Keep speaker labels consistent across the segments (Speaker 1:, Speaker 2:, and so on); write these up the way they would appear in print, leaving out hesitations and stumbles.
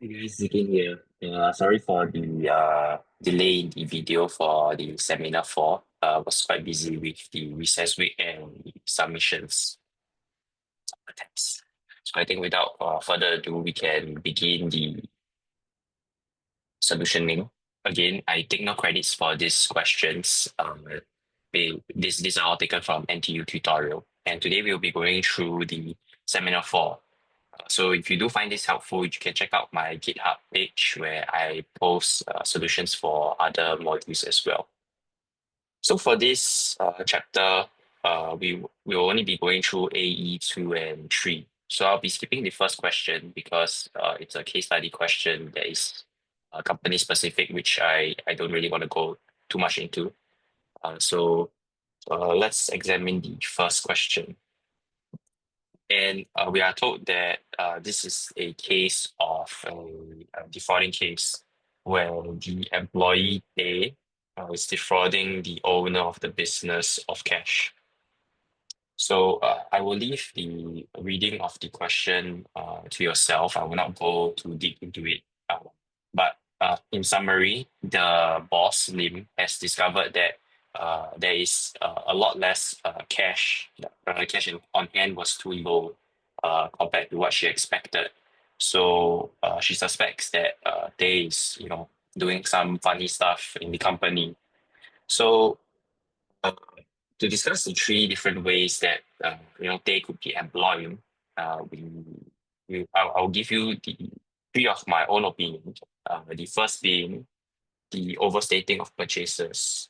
Speaker 1: Hey guys, Zikin here. Sorry for the delay in the video for the seminar 4. Was quite busy with the recess week and the submissions attempts. So I think without further ado, we can begin the solutioning. Again, I take no credits for these questions. These are all taken from NTU tutorial. And today we'll be going through the seminar 4. So if you do find this helpful, you can check out my GitHub page where I post solutions for other modules as well. So for this chapter, we will only be going through AE 2 and 3. So I'll be skipping the first question because it's a case study question that is company specific, which I don't really want to go too much into. So let's examine the first question. And we are told that this is a case of a defrauding case where the employee A is defrauding the owner of the business of cash. So I will leave the reading of the question to yourself. I will not go too deep into it. But in summary, the boss, Lim, has discovered that there is a lot less cash. Cash on hand was too low compared to what she expected. So she suspects that Tay is, doing some funny stuff in the company. So uh, to discuss the three different ways that they could be employing, I'll give you the three of my own opinion. The first being the overstating of purchases.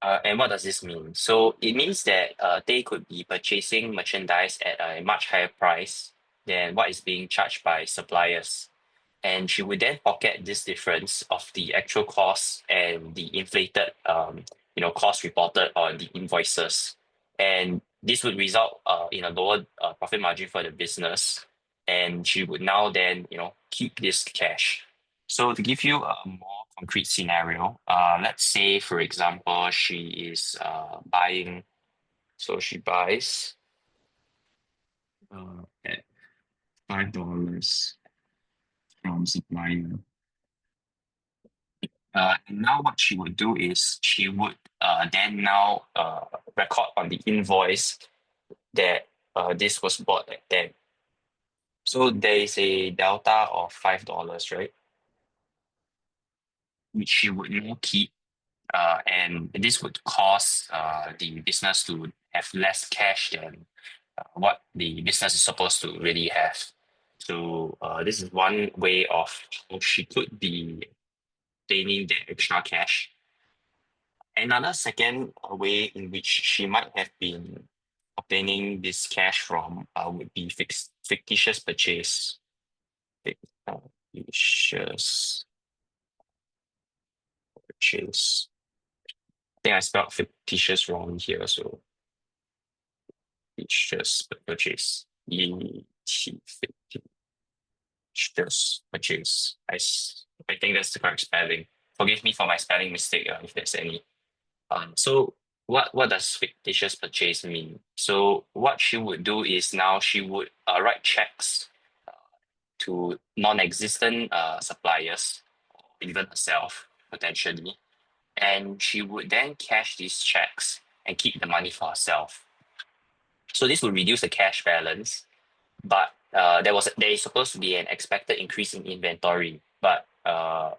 Speaker 1: And what does this mean? So it means that they could be purchasing merchandise at a much higher price than what is being charged by suppliers. And she would then pocket this difference of the actual cost and the inflated cost reported on the invoices. And this would result in a lower profit margin for the business. And she would now then keep this cash. So to give you a more concrete scenario, let's say for example she is buying, so she buys at $5 from supplier. And now what she would do is she would then now record on the invoice that this was bought at 10. So there is a delta of $5, right? Which she would now keep, and this would cause the business to have less cash than what the business is supposed to really have. So this is one way of how she could be obtaining the extra cash. Another second way in which she might have been obtaining this cash from would be fictitious purchase. Fictitious purchase. I think I spelled fictitious wrong here, so fictitious purchase. Fictitious purchase. I think that's the correct spelling. Forgive me for my spelling mistake if there's any. So what does fictitious purchase mean? So what she would do is now she would write checks to non-existent suppliers, even herself potentially, and she would then cash these checks and keep the money for herself. So this would reduce the cash balance, but there is supposed to be an expected increase in inventory, but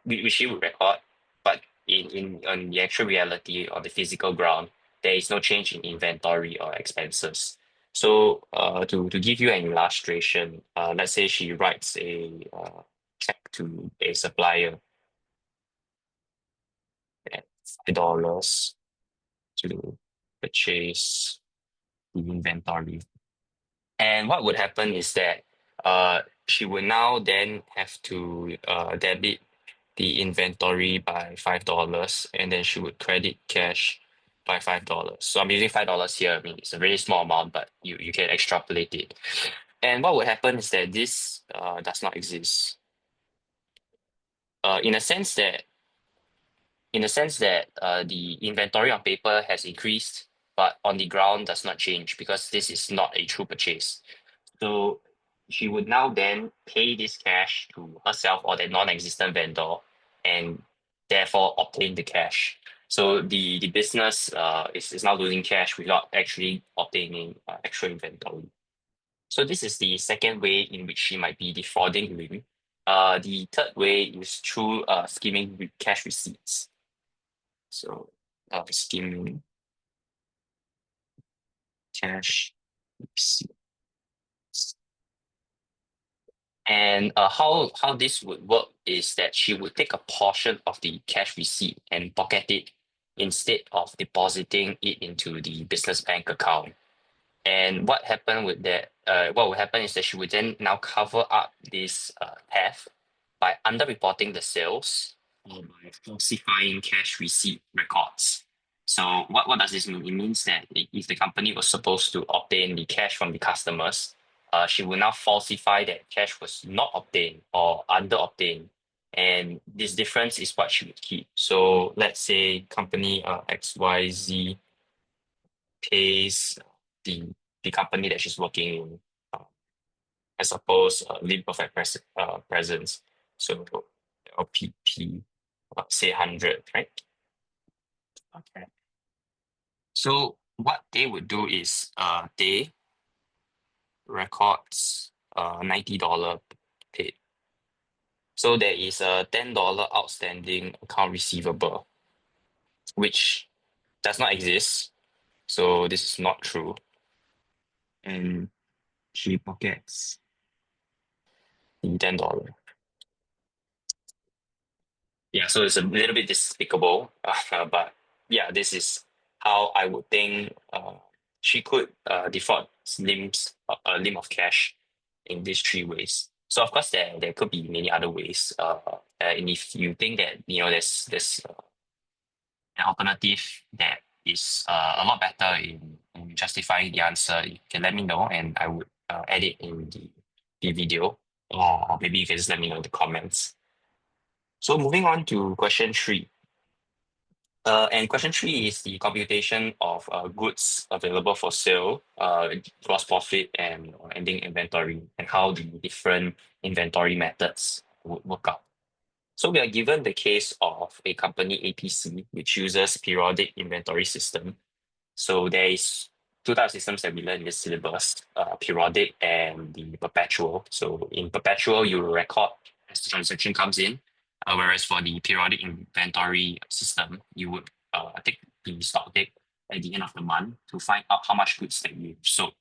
Speaker 1: which she would record, but in on the actual reality on the physical ground, there is no change in inventory or expenses. So to give you an illustration, let's say she writes a check to a supplier at $5 to purchase the inventory. And what would happen is that she would now then have to debit the inventory by $5, and then she would credit cash by $5. So I'm using $5 here. I mean, it's a very small amount, but you can extrapolate it. And what would happen is that this does not exist. In a sense that the inventory on paper has increased, but on the ground does not change because this is not a true purchase. So she would now then pay this cash to herself or the non-existent vendor and therefore obtain the cash. So the business is now losing cash without actually obtaining actual inventory. So this is the second way in which she might be defrauding Lim. The third way is through skimming with cash receipts. So skimming cash receipts. And how this would work is that she would take a portion of the cash receipt and pocket it instead of depositing it into the business bank account. And what happened with that? What would happen is that she would then now cover up this theft by underreporting the sales or by falsifying cash receipt records. So what does this mean? It means that if the company was supposed to obtain the cash from the customers, she will now falsify that cash was not obtained or under obtained. And this difference is what she would keep. So let's say company XYZ pays the the company that she's working in, uh, I suppose, Lean Perfect Presence. So LPP, say 100, right? Okay. So what they would do is they records $90 paid. So there is a $10 outstanding account receivable, which does not exist. So this is not true. And she pockets the $10. Yeah, so it's a little bit despicable, but yeah, this is how I would think she could default a limb of cash in these three ways. So of course there could be many other ways. And if you think that there's an alternative that is a lot better in justifying the answer, you can let me know and I would add it in the video, or maybe you can just let me know in the comments. So moving on to question three. And question three is the computation of goods available for sale, gross profit and ending inventory, and how the different inventory methods would work out. So we are given the case of a company APC, which uses periodic inventory system. So there is two types of systems that we learn in this syllabus, periodic and the perpetual. So in perpetual, you will record as the transaction comes in, whereas for the periodic inventory system, you would take the stock take at the end of the month to find out how much goods that you've sold.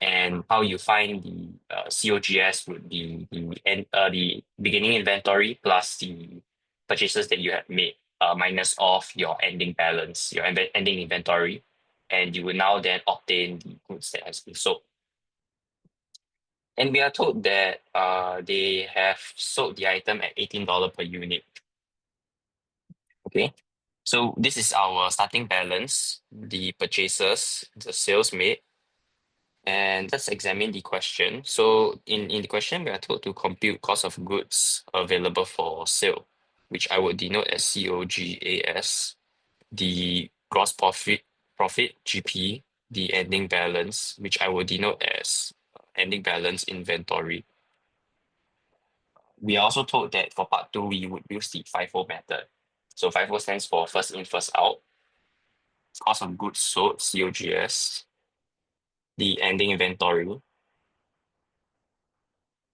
Speaker 1: And how you find the COGS would be the beginning inventory plus the purchases that you have made, minus off your ending balance, your ending inventory, and you will now then obtain the goods that has been sold. And we are told that they have sold the item at $18 per unit. Okay, so this is our starting balance, the purchases, the sales made. And let's examine the question. So in the question, we are told to compute cost of goods available for sale, which I would denote as COGAS, the gross profit GP, the ending balance, which I will denote as ending balance inventory. We are also told that for part two, we would use the FIFO method. So FIFO stands for first in, first out. Cost of goods sold, COGS, the ending inventory,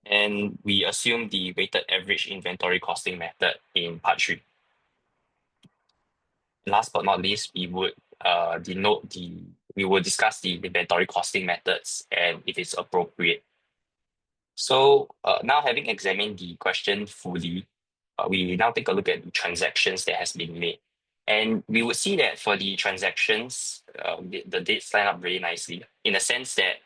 Speaker 1: and we assume the weighted average inventory costing method in part three. Last but not least, we would we will discuss the inventory costing methods and if it's appropriate. So now having examined the question fully, we now take a look at the transactions that has been made. And we would see that for the transactions, the dates line up very nicely in the sense that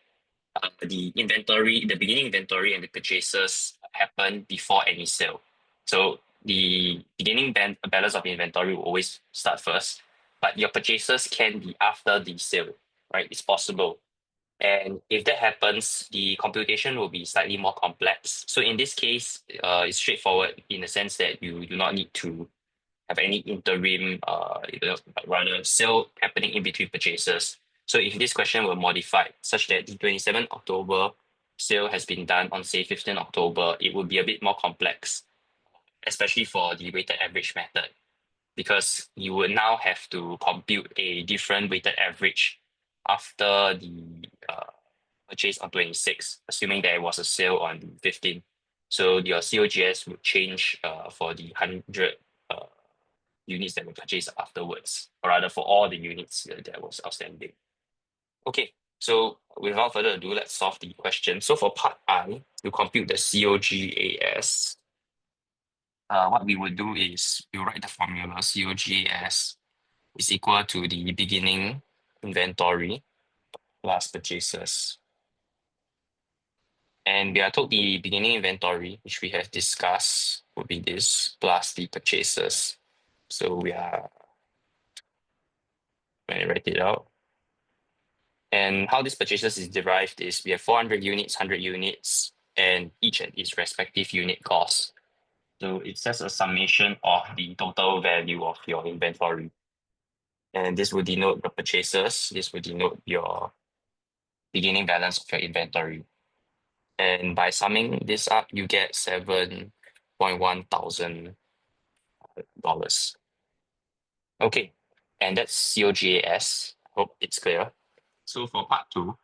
Speaker 1: the beginning inventory and the purchases happen before any sale. So the beginning balance of inventory will always start first, but your purchases can be after the sale, right? It's possible. And if that happens, the computation will be slightly more complex. So in this case, it's straightforward in the sense that you do not need to have any interim, rather sale happening in between purchases. So if this question were modified such that the 27th October sale has been done on say 15th October, it would be a bit more complex, especially for the weighted average method, because you would now have to compute a different weighted average after the purchase on 26, assuming there was a sale on the 15th. So your COGS would change for the 100 units that were purchased afterwards, or rather for all the units that was outstanding. Okay, so without further ado, let's solve the question. So for part I, to compute the COGAS, what we would do is we'll write the formula COGAS is equal to the beginning inventory plus purchases. And we are told the beginning inventory, which we have discussed, would be this plus the purchases. So we are going to write it out. And how this purchases is derived is we have 400 units, 100 units, and each at its respective unit cost. So it's just a summation of the total value of your inventory. And this will denote the purchases. This will denote your beginning balance of your inventory. And by summing this up, you get $7,100. Okay, and that's COGAS. Hope it's clear. So for part two,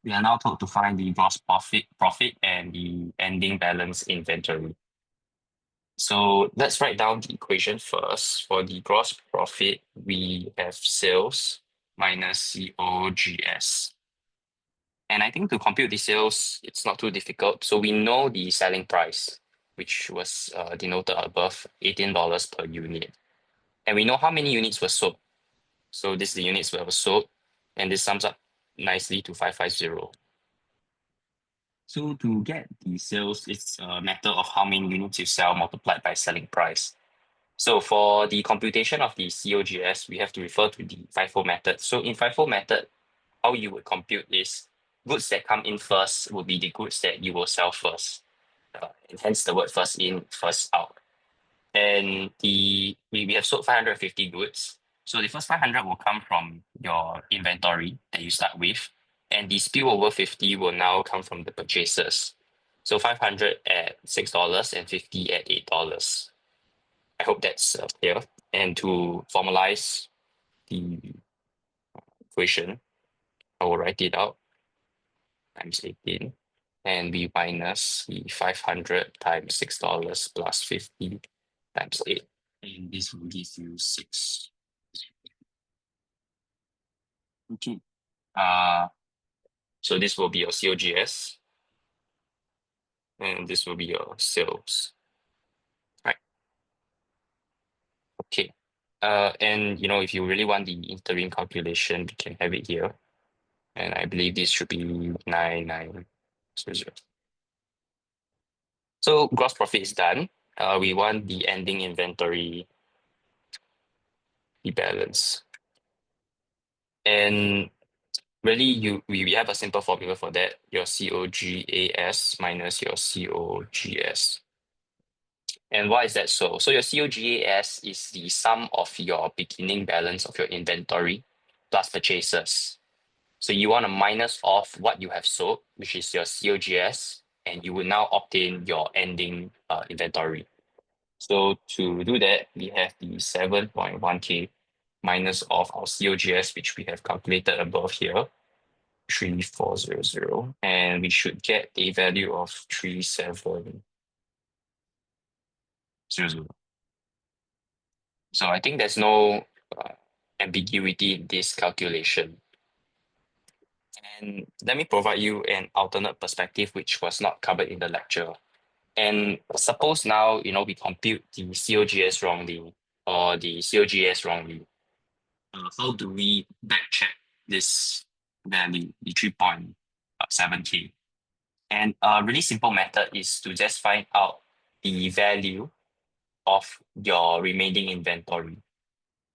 Speaker 1: we are now told to find the gross profit and the ending balance inventory. So let's write down the equation first. For the gross profit, we have sales minus COGS. And I think to compute the sales, it's not too difficult. So we know the selling price, which was denoted above $18 per unit. And we know how many units were sold. So this is the units that were sold, and this sums up nicely to 550. So to get the sales, it's a matter of how many units you sell multiplied by selling price. So for the computation of the COGS, we have to refer to the FIFO method. So in FIFO method, how you would compute is goods that come in first will be the goods that you will sell first. And hence the word first in, first out. And we have sold 550 goods. So the first 500 will come from your inventory that you start with. And the spillover 50 will now come from the purchases. So 500 at $6 and 50 at $8. I hope that's clear. And to formalize the equation, I will write it out times 18. And we minus the 500 times $6 plus 50 times 8. And this will give you 6. Okay. So this will be your COGS. And this will be your sales. Right. Okay. And if you really want the interim calculation, we can have it here. And I believe this should be 9900. So gross profit is done. We want the ending inventory, the balance. And really, we have a simple formula for that. Your COGAS minus your COGS. And why is that so? So your COGAS is the sum of your beginning balance of your inventory plus purchases. So you want to minus off what you have sold, which is your COGS, and you will now obtain your ending inventory. So to do that, we have the 7.1K minus off our COGS, which we have calculated above here, 3400, and we should get a value of 3700. So I think there's no ambiguity in this calculation. And let me provide you an alternate perspective which was not covered in the lecture. And suppose now, we compute the COGS wrongly or the COGS wrongly. How do we backcheck this value, the 3.7K? And a really simple method is to just find out the value of your remaining inventory,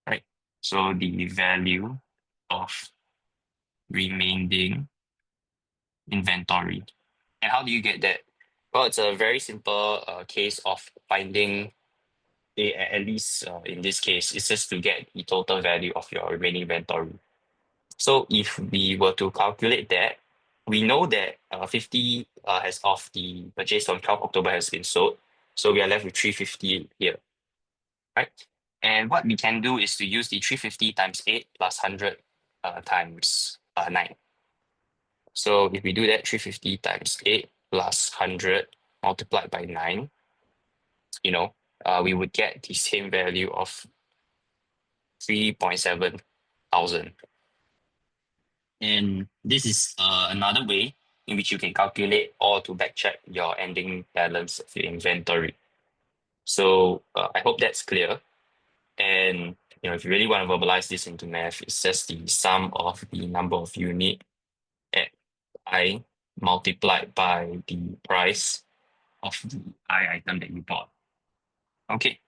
Speaker 1: right? So the value of remaining inventory. And how do you get that? Well, it's a very simple case of finding, at least in this case, it's just to get the total value of your remaining inventory. So if we were to calculate that, we know that 50 has of the purchase from 12 October has been sold. So we are left with 350 here, right? And what we can do is to use the 350 times 8 plus 100 times 9. So if we do that, 350 times 8 plus 100 multiplied by 9, we would get the same value of 3.7 thousand. And this is another way in which you can calculate or to backcheck your ending balance of your inventory. So I hope that's clear. And if you really want to verbalize this into math, it's just the sum of the number of unit at I multiplied by the price of the I item that you bought. Okay,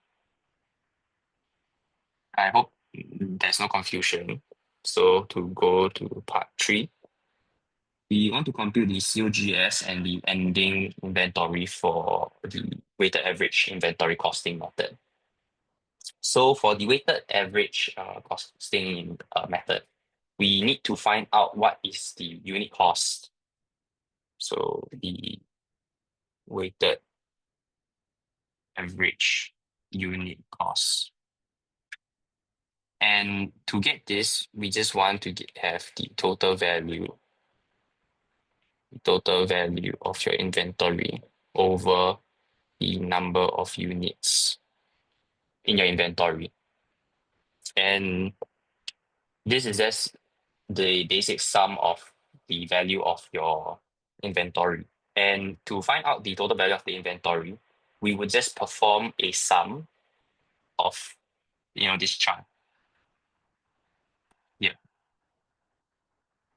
Speaker 1: I hope there's no confusion. So to go to part 3, we want to compute the COGS and the ending inventory for the weighted average inventory costing method. So for the weighted average costing method, we need to find out what is the unit cost. So the weighted average unit cost. And to get this, we just want to have the total value of your inventory over the number of units in your inventory. And this is just the basic sum of the value of your inventory. And to find out the total value of the inventory, we would just perform a sum of this chart here.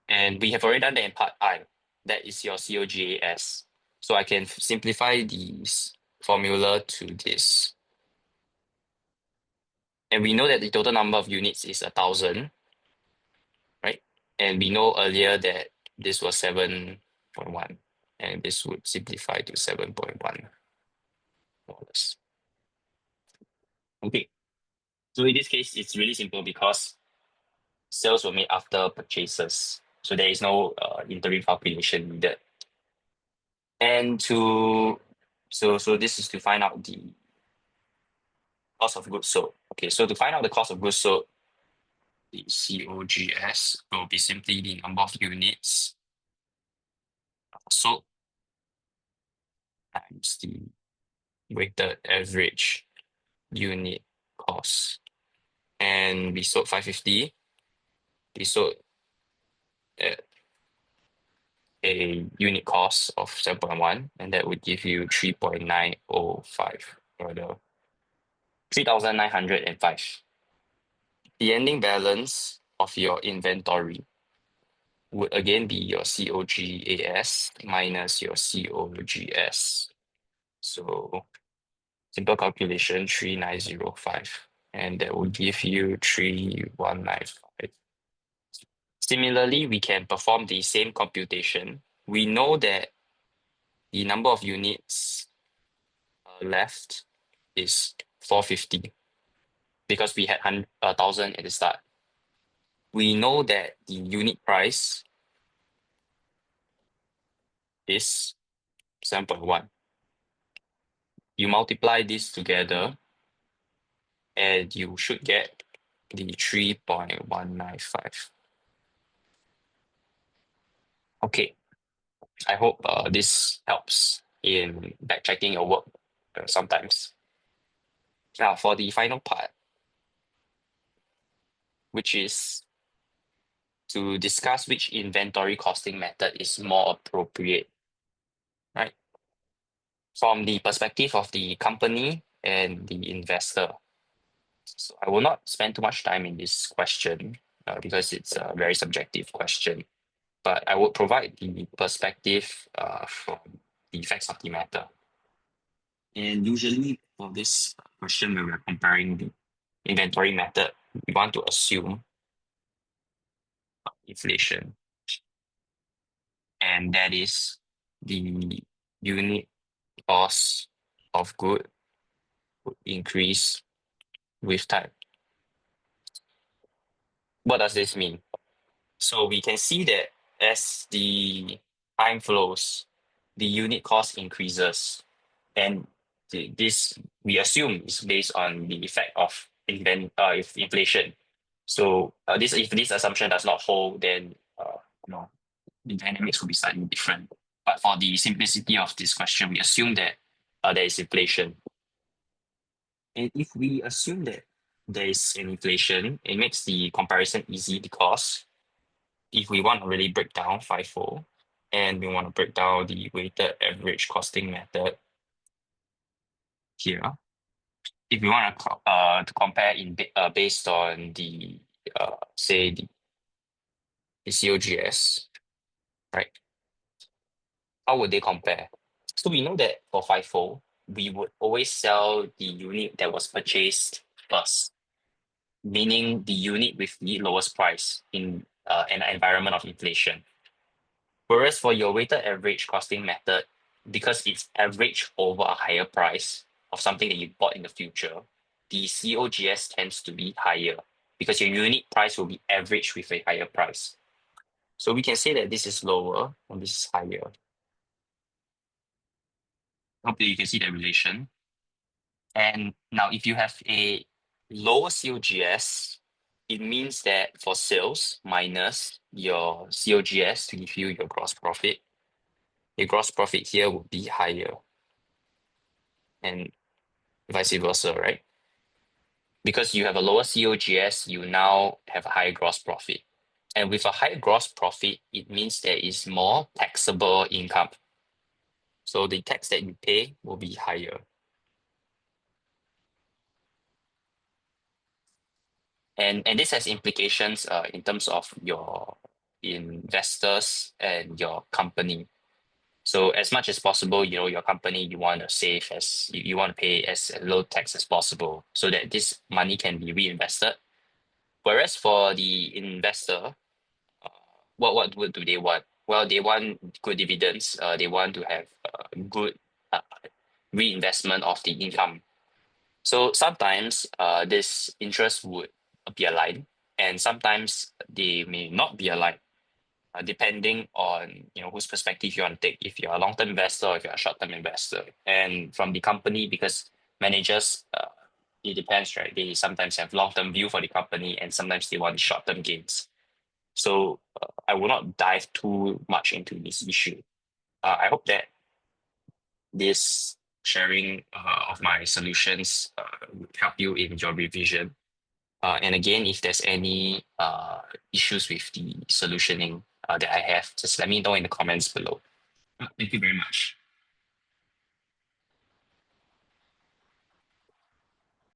Speaker 1: And we have already done that in part I. That is your COGAS. So I can simplify this formula to this. And we know that the total number of units is 1,000, right? And we know earlier that this was 7.1, and this would simplify to 7.1 dollars. Okay, so in this case, it's really simple because sales were made after purchases. So there is no interim calculation needed. And so this is to find out the cost of goods sold. Okay, so to find out the cost of goods sold, the COGS will be simply the number of units sold times the weighted average unit cost. And we sold 550. We sold at a unit cost of 7.1, and that would give you 3.905, or the 3,905. The ending balance of your inventory would again be your COGAS minus your COGS. So simple calculation, 3,905, and that will give you 3,195. Similarly, we can perform the same computation. We know that the number of units left is 450 because we had 1,000 at the start. We know that the unit price is 7.1. You multiply this together and you should get the 3.195. Okay, I hope this helps in backchecking your work sometimes. Now for the final part, which is to discuss which inventory costing method is more appropriate, right? From the perspective of the company and the investor. So I will not spend too much time in this question because it's a very subjective question, but I will provide the perspective from the facts of the matter. And usually for this question, when we're comparing the inventory method, we want to assume inflation, and that is the unit cost of good would increase with time. What does this mean? So we can see that as the time flows, the unit cost increases, and this we assume is based on the effect of if inflation. So this if this assumption does not hold, then you know the dynamics will be slightly different. But for the simplicity of this question, we assume that there is inflation. And if we assume that there is an inflation, it makes the comparison easy because if we want to really break down FIFO and we want to break down the weighted average costing method here, if we want to compare based on the say the COGS, right? How would they compare? So we know that for FIFO, we would always sell the unit that was purchased first, meaning the unit with the lowest price in an environment of inflation. Whereas for your weighted average costing method, because it's average over a higher price of something that you bought in the future, the COGS tends to be higher because your unit price will be averaged with a higher price. So we can say that this is lower and this is higher. Hopefully you can see that relation. And now if you have a lower COGS, it means that for sales minus your COGS to give you your gross profit, your gross profit here would be higher and vice versa, right? Because you have a lower COGS, you now have a higher gross profit. And with a higher gross profit, it means there is more taxable income. So the tax that you pay will be higher. And this has implications in terms of your investors and your company. So as much as possible, your company, you want to save you want to pay as low tax as possible so that this money can be reinvested. Whereas for the investor, what do they want? Well, they want good dividends. They want to have good uh, reinvestment of the income. So sometimes this interest would be aligned, and sometimes they may not be aligned, depending on whose perspective you want to take. If you're a long-term investor or if you're a short-term investor, and from the company, because managers, it depends, right? They sometimes have long-term view for the company, and sometimes they want short-term gains. So I will not dive too much into this issue. I hope that this sharing of my solutions would help you in your revision. And again, if there's any issues with the solutioning that I have, just let me know in the comments below. Thank you very much.